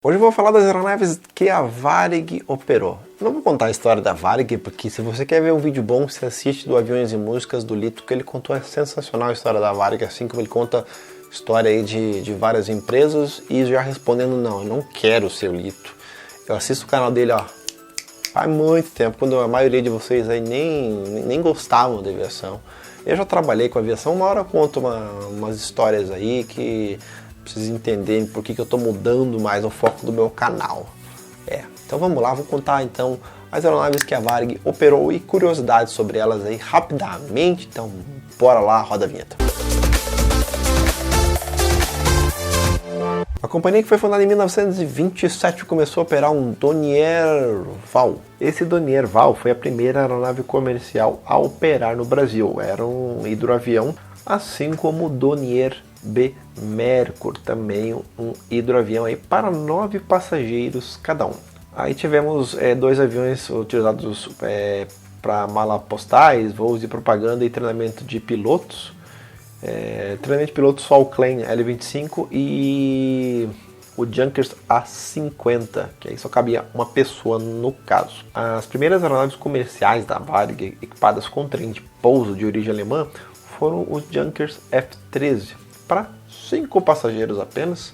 Hoje eu vou falar das aeronaves que a Varig operou. Não vou contar a história da Varig, porque se você quer ver um vídeo bom, você assiste do Aviões e Músicas do Lito, que ele contou a sensacional a história da Varig, assim como ele conta história aí de várias empresas. E já respondendo, não, eu não quero ser o Lito. Eu assisto o canal dele, ó, faz muito tempo, quando a maioria de vocês aí nem gostavam da aviação. Eu já trabalhei com aviação, uma hora eu conto umas histórias aí que vocês entenderem por que eu estou mudando mais o foco do meu canal. Então vamos lá, vou contar então as aeronaves que a Varig operou e curiosidades sobre elas aí rapidamente. Então bora lá, roda a vinheta. A companhia, que foi fundada em 1927, começou a operar um Dornier Val. Esse Dornier Val foi a primeira aeronave comercial a operar no Brasil. Era um hidroavião, assim como o Dornier B Mercur, também um hidroavião aí para 9 passageiros cada um. Aí tivemos dois aviões utilizados para malas postais, voos de propaganda e treinamento de pilotos. Treinamento de pilotos Falkland L-25 e o Junkers A-50, que aí só cabia uma pessoa no caso. As primeiras aeronaves comerciais da Varig equipadas com trem de pouso de origem alemã foram os Junkers F-13, para 5 passageiros apenas.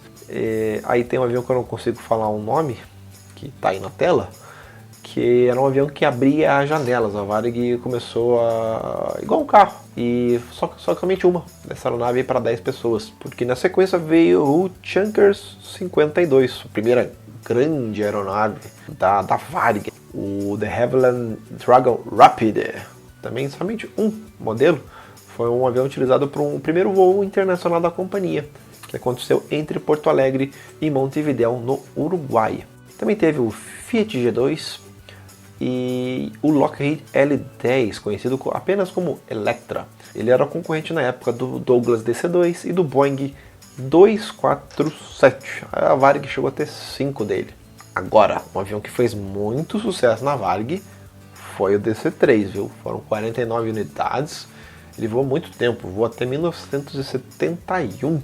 Aí tem um avião que eu não consigo falar o nome, que está aí na tela, que era um avião que abria as janelas. A Varig começou igual um carro, e só somente uma dessa aeronave para 10 pessoas, porque na sequência veio o Junkers 52, a primeira grande aeronave da Varig, o de Havilland Dragon Rapid, também somente um modelo. Foi um avião utilizado para um primeiro voo internacional da companhia, que aconteceu entre Porto Alegre e Montevidéu, no Uruguai. Também teve o Fiat G2 e o Lockheed L-10, conhecido apenas como Electra. Ele era concorrente na época do Douglas DC-2 e do Boeing 247. A Varig chegou a ter 5 dele. Agora, um avião que fez muito sucesso na Varig foi o DC-3, viu? Foram 49 unidades. Ele voou muito tempo, voou até 1971.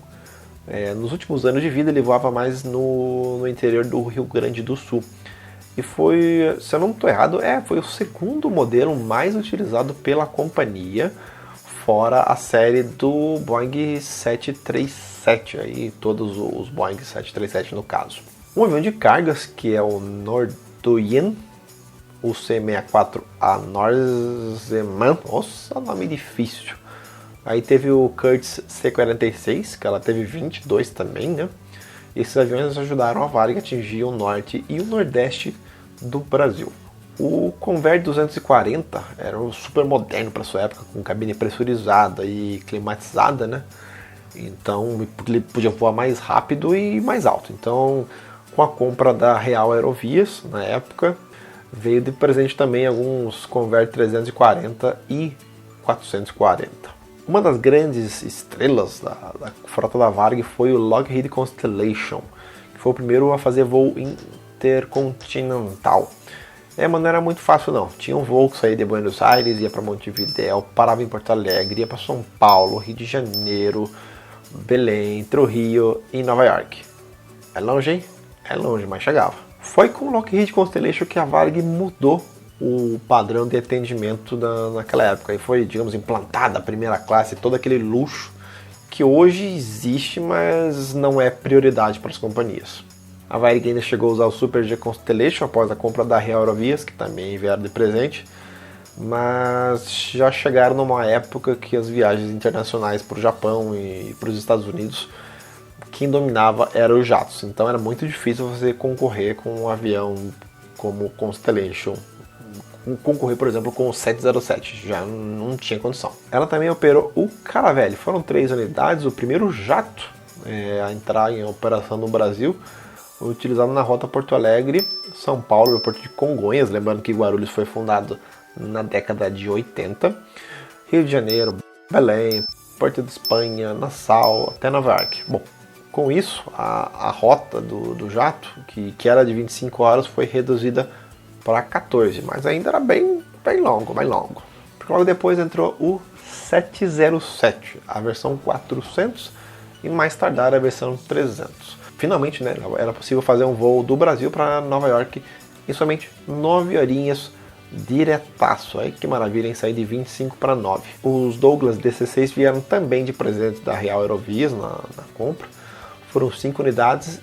Nos últimos anos de vida ele voava mais no interior do Rio Grande do Sul. E foi, se eu não estou errado, foi o segundo modelo mais utilizado pela companhia, fora a série do Boeing 737, aí todos os Boeing 737 no caso. Um avião de cargas, que é o Nordoyen, o C-64A Norseman, nossa, nome difícil. Aí teve o Curtiss C-46, que ela teve 22 também, né? Esses aviões ajudaram a Varig a atingir o norte e o nordeste do Brasil. O Convair 240 era um super moderno para sua época, com cabine pressurizada e climatizada, né? Então ele podia voar mais rápido e mais alto. Então, com a compra da Real Aerovias na época, veio de presente também alguns Convair 340 e 440. Uma das grandes estrelas da frota da Varig foi o Lockheed Constellation, que foi o primeiro a fazer voo intercontinental. Mas não era muito fácil não. Tinha um voo que saía de Buenos Aires, ia para Montevidéu, parava em Porto Alegre, ia para São Paulo, Rio de Janeiro, Belém, Trujillo e Nova York. É longe, hein? É longe, mas chegava. Foi com o Lockheed Constellation que a Varig mudou o padrão de atendimento naquela época. E foi, digamos, implantada a primeira classe, todo aquele luxo que hoje existe, mas não é prioridade para as companhias. A Varig ainda chegou a usar o Super G Constellation após a compra da Real Aerovias, que também vieram de presente, mas já chegaram numa época que as viagens internacionais para o Japão e para os Estados Unidos, quem dominava era os jatos. Então era muito difícil você concorrer com um avião como o Constellation. Concorrer, por exemplo, com o 707, já não tinha condição. Ela também operou o Caravelle, foram 3 unidades, o primeiro jato a entrar em operação no Brasil, utilizado na rota Porto Alegre, São Paulo, aeroporto de Congonhas, lembrando que Guarulhos foi fundado na década de 80, Rio de Janeiro, Belém, Porto de Espanha, Nassau, até Nova York. Bom, com isso, a rota do jato, que era de 25 horas, foi reduzida para 14, mas ainda era bem longo. Porque logo depois entrou o 707, a versão 400, e mais tardar a versão 300. finalmente, né, era possível fazer um voo do Brasil para Nova York em somente 9 horinhas diretaço. Aí que maravilha, em sair de 25 para 9. Os Douglas DC-6 vieram também de presente da Real Aerovias na compra. Foram 5 unidades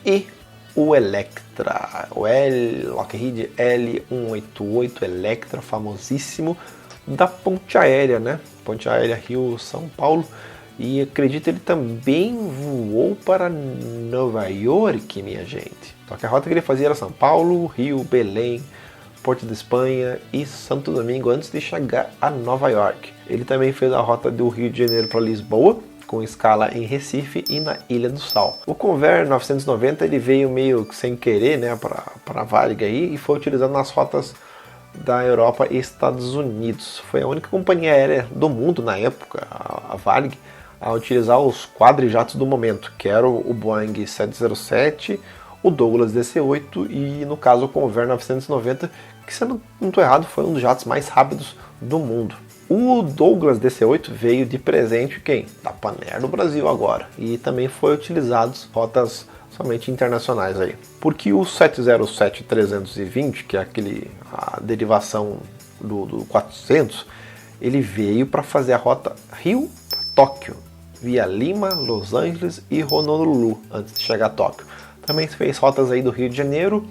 e o Electra, o Lockheed L188 Electra, famosíssimo, da Ponte Aérea, né? Ponte Aérea Rio-São Paulo. E acredito ele também voou para Nova York, minha gente. Só que a rota que ele fazia era São Paulo, Rio, Belém, Porto de Espanha e Santo Domingo antes de chegar a Nova York. Ele também fez a rota do Rio de Janeiro para Lisboa, com escala em Recife e na Ilha do Sal. O Convair 990 ele veio meio sem querer, né, para a Varig aí, e foi utilizado nas rotas da Europa e Estados Unidos. Foi a única companhia aérea do mundo na época, a Varig, a utilizar os quadrijatos do momento, que era o Boeing 707, o Douglas DC-8 e, no caso, o Convair 990, que, se eu não estou errado, foi um dos jatos mais rápidos do mundo. O Douglas DC-8 veio de presente quem? Da Panair do Brasil agora. E também foi utilizado rotas somente internacionais aí. Porque o 707-320, que é a derivação do 400, ele veio para fazer a rota Rio-Tóquio, via Lima, Los Angeles e Honolulu, antes de chegar a Tóquio. Também fez rotas aí do Rio de Janeiro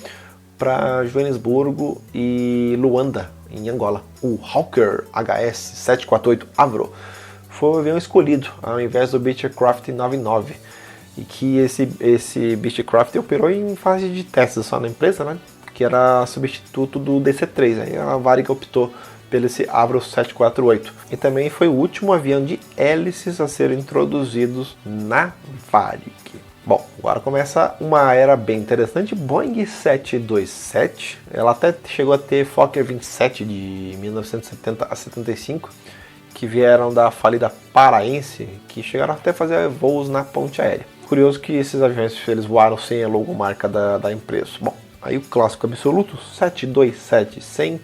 para Joanesburgo e Luanda, em Angola. O Hawker HS-748 Avro foi o avião escolhido ao invés do Beechcraft 99, e que esse Beechcraft operou em fase de testes só na empresa, né? Que era substituto do DC-3. Aí a Varig optou pelo esse Avro 748. E também foi o último avião de hélices a ser introduzidos na Varig. Bom, agora começa uma era bem interessante. Boeing 727, ela até chegou a ter Fokker 27 de 1970 a 75, que vieram da falida Paraense, que chegaram até a fazer voos na ponte aérea. Curioso que esses aviões eles voaram sem a logomarca da empresa. Bom, aí o clássico absoluto, 727-100,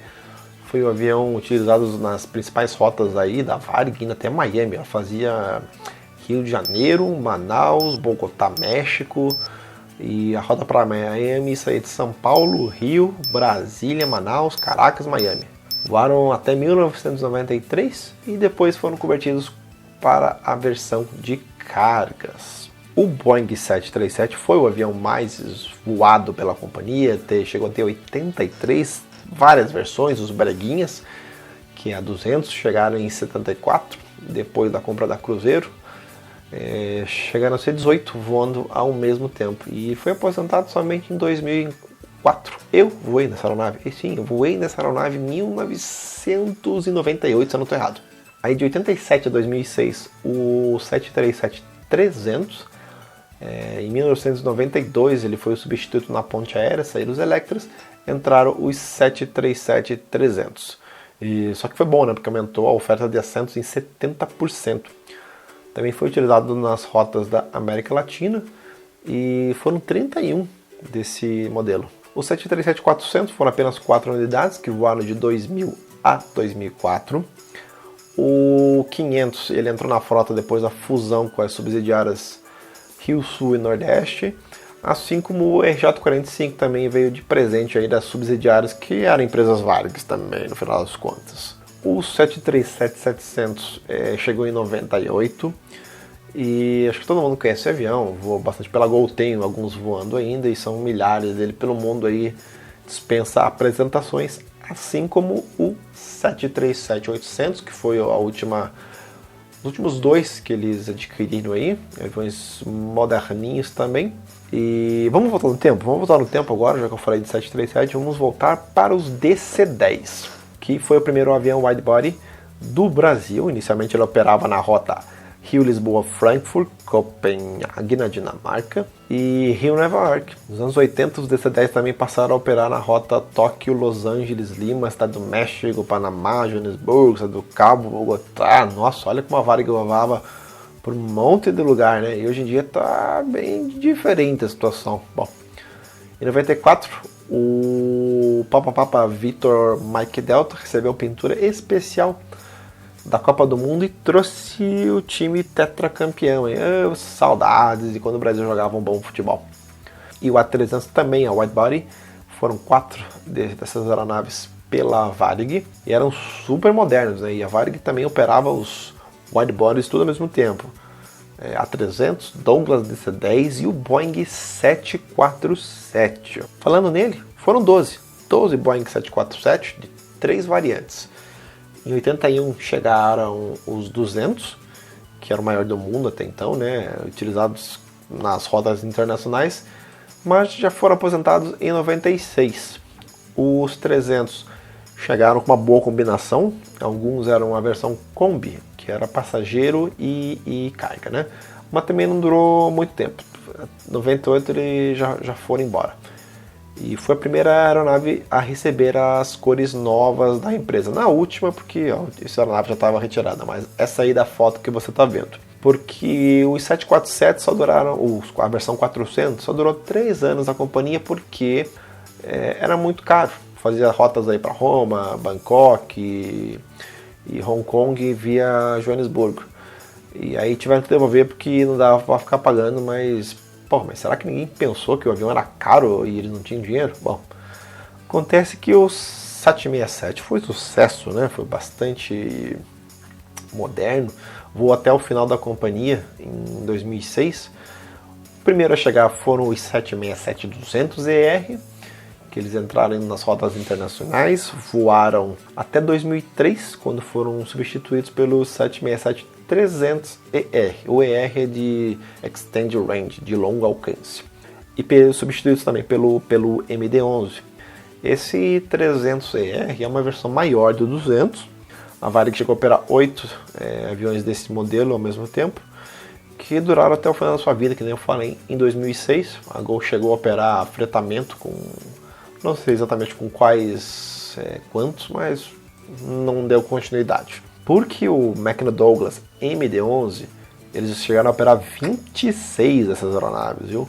foi o avião utilizado nas principais rotas aí da Varig, indo até Miami. Ela fazia Rio de Janeiro, Manaus, Bogotá, México, e a rota para Miami saía de São Paulo, Rio, Brasília, Manaus, Caracas, Miami. Voaram até 1993 e depois foram convertidos para a versão de cargas. O Boeing 737 foi o avião mais voado pela companhia, chegou a ter 83, várias versões, os breguinhas, que a 200 chegaram em 74, depois da compra da Cruzeiro. Chegaram a ser 18 voando ao mesmo tempo, e foi aposentado somente em 2004. Eu voei nessa aeronave, e sim, eu voei nessa aeronave em 1998, se eu não estou errado. Aí de 87 a 2006, o 737-300, em 1992 ele foi o substituto na ponte aérea, saíram os Electras, entraram os 737-300. Só que foi bom, né, porque aumentou a oferta de assentos em 70%. Também foi utilizado nas rotas da América Latina e foram 31 desse modelo. O 737-400 foram apenas 4 unidades que voaram de 2000 a 2004. O 500 ele entrou na frota depois da fusão com as subsidiárias Rio Sul e Nordeste, assim como o RJ-45 também veio de presente aí das subsidiárias que eram empresas Varig também, no final das contas. O 737-700 chegou em 98 e acho que todo mundo conhece esse avião, voou bastante pela Gol, tem alguns voando ainda e são milhares dele pelo mundo aí, dispensa apresentações, assim como o 737-800, que foi os últimos dois que eles adquiriram aí, aviões moderninhos também. E vamos voltar no tempo? Vamos voltar no tempo agora, já que eu falei de 737, vamos voltar para os DC-10. Que foi o primeiro avião widebody do Brasil. Inicialmente ele operava na rota Rio-Lisboa-Frankfurt, Copenhague, na Dinamarca, e Rio-Nova York. Nos anos 80, os DC-10 também passaram a operar na rota Tóquio-Los Angeles-Lima, Estado do México, Panamá, Joanesburgo, Estado do Cabo, Bogotá. Nossa, olha como a Varig voava por um monte de lugar, né? E hoje em dia está bem diferente a situação. Bom, em 94, o Papa Victor Mike Delta recebeu pintura especial da Copa do Mundo e trouxe o time tetracampeão. Saudades de quando o Brasil jogava um bom futebol. E o A300 também, a Widebody, foram 4 dessas aeronaves pela Varig e eram super modernos, né? E a Varig também operava os widebodies tudo ao mesmo tempo. A300, Douglas DC-10 e o Boeing 747. Falando nele, foram 12 Boeing 747 de 3 variantes. Em 81 chegaram os 200, que era o maior do mundo até então, né? Utilizados nas rotas internacionais, mas já foram aposentados em 96. Os 300 chegaram com uma boa combinação, alguns eram a versão Kombi, que era passageiro e carga, né? Mas também não durou muito tempo, em 98 eles já foram embora. E foi a primeira aeronave a receber as cores novas da empresa. Na última, porque essa aeronave já estava retirada, mas essa aí da foto que você está vendo. Porque os 747 só duraram, a versão 400 só durou 3 anos na companhia porque era muito caro. Fazia rotas aí para Roma, Bangkok e Hong Kong via Joanesburgo. E aí tiveram que devolver porque não dava para ficar pagando, mas será que ninguém pensou que o avião era caro e eles não tinham dinheiro? Bom, acontece que o 767 foi sucesso, né? Foi bastante moderno, voou até o final da companhia em 2006. O primeiro a chegar foram os 767-200ER, que eles entraram nas rotas internacionais, voaram até 2003, quando foram substituídos pelo 767-300ER. O ER é de Extended Range, de longo alcance. E substituídos também pelo MD-11. Esse 300ER é uma versão maior do 200. A Varig chegou a operar 8 aviões desse modelo ao mesmo tempo, que duraram até o final da sua vida, que nem eu falei, em 2006. A Gol chegou a operar fretamento com, não sei exatamente com quantos, mas não deu continuidade. Porque o McDonnell Douglas MD-11, eles chegaram a operar 26 dessas aeronaves, viu?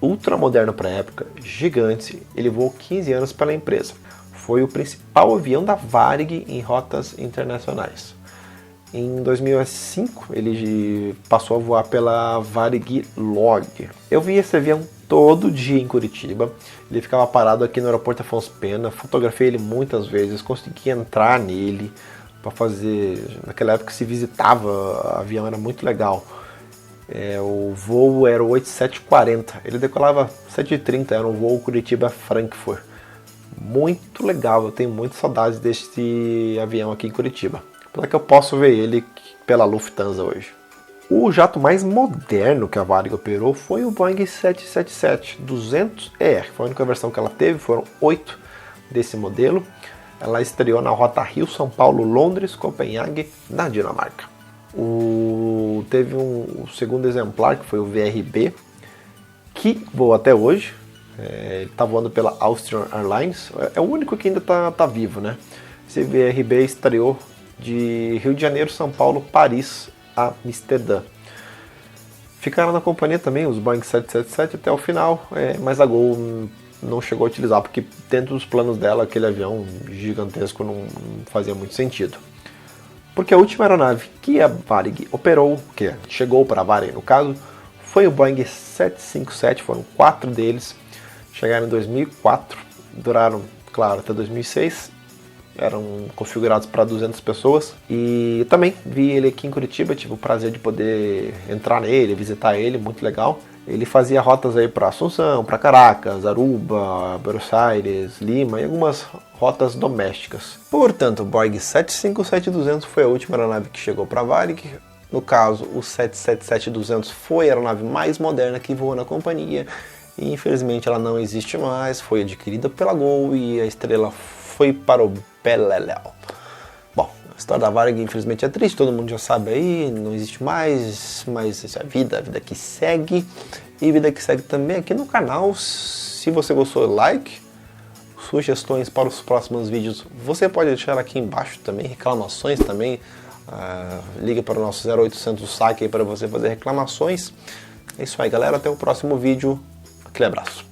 Ultramoderno para a época, gigante, ele voou 15 anos pela empresa. Foi o principal avião da Varig em rotas internacionais. Em 2005, ele passou a voar pela Varig Log. Eu vi esse avião todo dia em Curitiba. Ele ficava parado aqui no aeroporto Afonso Pena. Fotografei ele muitas vezes, consegui entrar nele para fazer. Naquela época se visitava o avião, era muito legal. O voo era o 8740. Ele decolava 7h30, era um voo Curitiba-Frankfurt. Muito legal, eu tenho muitas saudades deste avião aqui em Curitiba. Apesar que eu posso ver ele pela Lufthansa hoje. O jato mais moderno que a Varig operou foi o Boeing 777-200ER. Foi a única versão que ela teve, foram 8 desse modelo. Ela estreou na rota Rio, São Paulo, Londres, Copenhague, na Dinamarca. Teve um segundo exemplar, que foi o VRB, que voa até hoje. Ele está voando pela Austrian Airlines. É o único que ainda tá vivo, né? Esse VRB estreou de Rio de Janeiro, São Paulo, Paris a Amsterdã. Ficaram na companhia também os Boeing 777 até o final, mas a Gol não chegou a utilizar, porque dentro dos planos dela, aquele avião gigantesco não fazia muito sentido. Porque a última aeronave que a Varig operou, que chegou para a Varig no caso, foi o Boeing 757, foram 4 deles, chegaram em 2004, duraram, claro, até 2006, eram configurados para 200 pessoas, e também vi ele aqui em Curitiba, tive o prazer de poder entrar nele, visitar ele, muito legal. Ele fazia rotas aí para Assunção, para Caracas, Aruba, Buenos Aires, Lima e algumas rotas domésticas. Portanto, o Boeing 757-200 foi a última aeronave que chegou para a Varig. No caso, o 777-200 foi a aeronave mais moderna que voou na companhia. E infelizmente ela não existe mais, foi adquirida pela Gol e a estrela foi para o Beleléu. Bom, a história da Varig infelizmente é triste, todo mundo já sabe aí, não existe mais, mas isso é a vida que segue. E vida que segue também aqui no canal. Se você gostou, like. Sugestões para os próximos vídeos você pode deixar aqui embaixo também, reclamações também. Liga para o nosso 0800 saque aí para você fazer reclamações. É isso aí, galera, até o próximo vídeo. Aquele abraço.